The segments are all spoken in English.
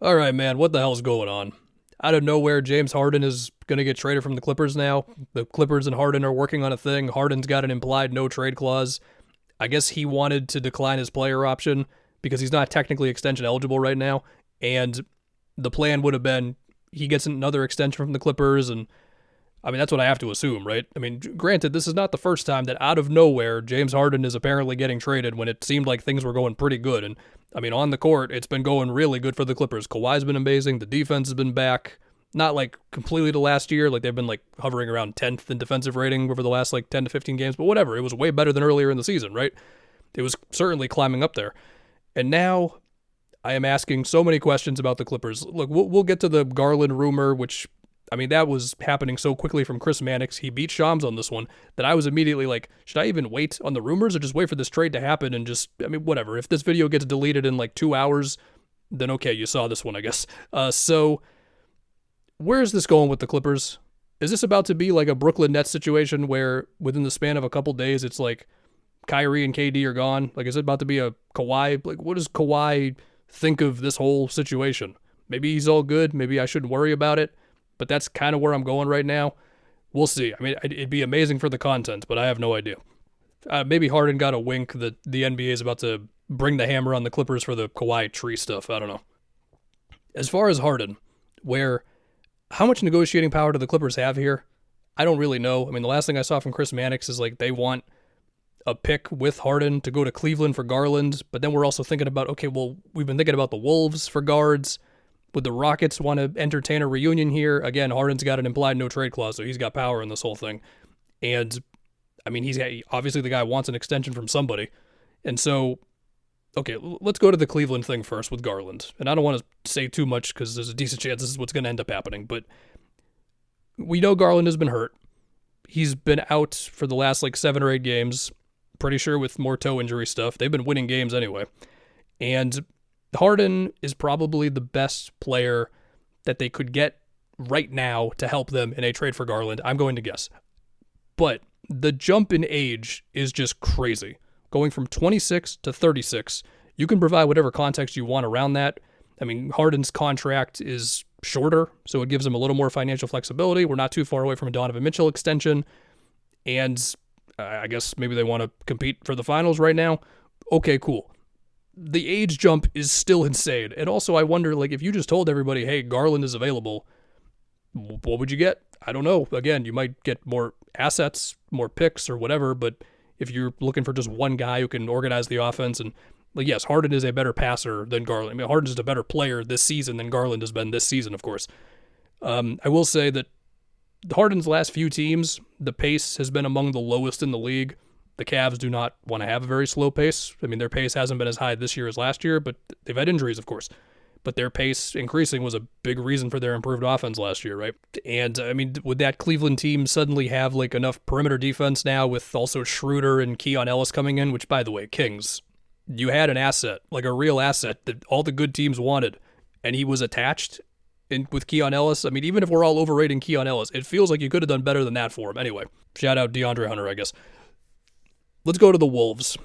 All right, man, what the hell's going on? Out of nowhere, James Harden is going to get traded from the Clippers now. The Clippers and Harden are working on a thing. Harden's got an implied no trade clause. I guess he wanted to decline his player option because he's not technically extension eligible right now. And the plan would have been he gets another extension from the Clippers. And I mean, that's what I have to assume, right? I mean, granted, this is not the first time that out of nowhere, James Harden is apparently getting traded when it seemed like things were going pretty good. And I mean, on the court, it's been going really good for the Clippers. Kawhi's been amazing. The defense has been back. Not like completely to last year. Like they've been like hovering around 10th in defensive rating over the last like 10 to 15 games, but whatever. It was way better than earlier in the season, right? It was certainly climbing up there. And now I am asking so many questions about the Clippers. Look, we'll get to the Garland rumor, which, I mean, that was happening so quickly from Chris Mannix. He beat Shams on this one that I was immediately like, should I even wait on the rumors or just wait for this trade to happen and just, I mean, whatever. If this video gets deleted in like 2 hours, then okay, you saw this one, I guess. So where is this going with the Clippers? Is this about to be like a Brooklyn Nets situation where within the span of a couple days, it's like Kyrie and KD are gone? Like, is it about to be a Kawhi? Like, what does Kawhi think of this whole situation? Maybe he's all good. Maybe I shouldn't worry about it. But that's kind of where I'm going right now. We'll see. I mean, it'd be amazing for the content, but I have no idea. Maybe Harden got a wink that the NBA is about to bring the hammer on the Clippers for the Kawhi tree stuff. I don't know. As far as Harden, how much negotiating power do the Clippers have here? I don't really know. I mean, the last thing I saw from Chris Mannix is like they want a pick with Harden to go to Cleveland for Garland, but then we're also thinking about, okay, well, we've been thinking about the Wolves for guards. Would the Rockets want to entertain a reunion here? Again, Harden's got an implied no trade clause, so he's got power in this whole thing. And, I mean, obviously the guy wants an extension from somebody. And so, okay, let's go to the Cleveland thing first with Garland. And I don't want to say too much because there's a decent chance this is what's going to end up happening. But we know Garland has been hurt. He's been out for the last like 7 or 8 games, pretty sure with more toe injury stuff. They've been winning games anyway. And Harden is probably the best player that they could get right now to help them in a trade for Garland, I'm going to guess. But the jump in age is just crazy. Going from 26 to 36, you can provide whatever context you want around that. I mean, Harden's contract is shorter, so it gives him a little more financial flexibility. We're not too far away from a Donovan Mitchell extension. And I guess maybe they want to compete for the finals right now. Okay, cool. The age jump is still insane. And also, I wonder, like, if you just told everybody, hey, Garland is available, what would you get? I don't know. Again, you might get more assets, more picks or whatever, but if you're looking for just one guy who can organize the offense, and, like, yes, Harden is a better passer than Garland. I mean, Harden's just a better player this season than Garland has been this season, of course. I will say that Harden's last few teams, the pace has been among the lowest in the league. The Cavs do not want to have a very slow pace. I mean, their pace hasn't been as high this year as last year, but they've had injuries, of course. But their pace increasing was a big reason for their improved offense last year, right? And, I mean, would that Cleveland team suddenly have, like, enough perimeter defense now with also Schroeder and Keon Ellis coming in? Which, by the way, Kings, you had an asset, like a real asset that all the good teams wanted, and he was attached with Keon Ellis. I mean, even if we're all overrating Keon Ellis, it feels like you could have done better than that for him. Anyway, shout out DeAndre Hunter, I guess. Let's go to the Wolves.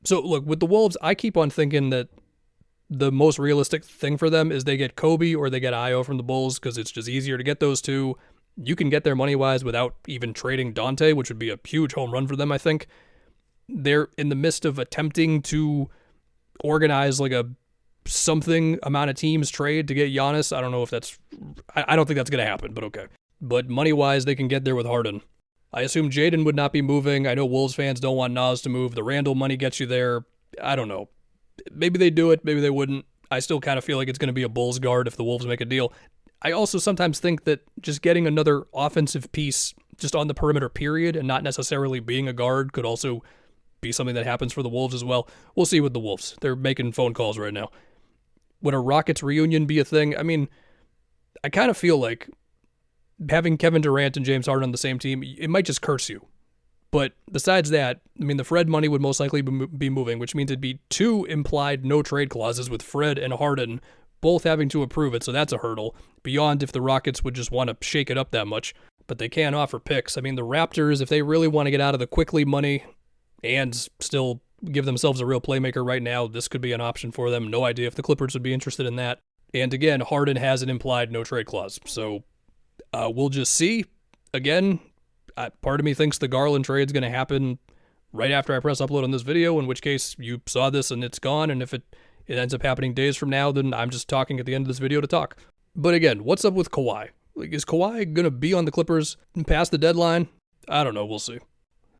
So, look, with the Wolves, I keep on thinking that the most realistic thing for them is they get Kobe or they get Io from the Bulls because it's just easier to get those two. You can get there money-wise without even trading Dante, which would be a huge home run for them, I think. They're in the midst of attempting to organize like a something amount of teams trade to get Giannis. I don't know if that's... I don't think that's going to happen, but okay. But money-wise, they can get there with Harden. I assume Jaden would not be moving. I know Wolves fans don't want Nas to move. The Randall money gets you there. I don't know. Maybe they do it. Maybe they wouldn't. I still kind of feel like it's going to be a Bulls guard if the Wolves make a deal. I also sometimes think that just getting another offensive piece just on the perimeter period and not necessarily being a guard could also be something that happens for the Wolves as well. We'll see with the Wolves. They're making phone calls right now. Would a Rockets reunion be a thing? I mean, I kind of feel like having Kevin Durant and James Harden on the same team, it might just curse you. But besides that, I mean, the Fred money would most likely be moving, which means it'd be 2 implied no-trade clauses with Fred and Harden both having to approve it, so that's a hurdle, beyond if the Rockets would just want to shake it up that much. But they can't offer picks. I mean, the Raptors, if they really want to get out of the quickly money and still give themselves a real playmaker right now, this could be an option for them. No idea if the Clippers would be interested in that. And again, Harden has an implied no trade clause. So we'll just see. Again, part of me thinks the Garland trade's going to happen right after I press upload on this video, in which case you saw this and it's gone. And if it ends up happening days from now, then I'm just talking at the end of this video to talk. But again, what's up with Kawhi? Like, is Kawhi going to be on the Clippers past the deadline? I don't know. We'll see.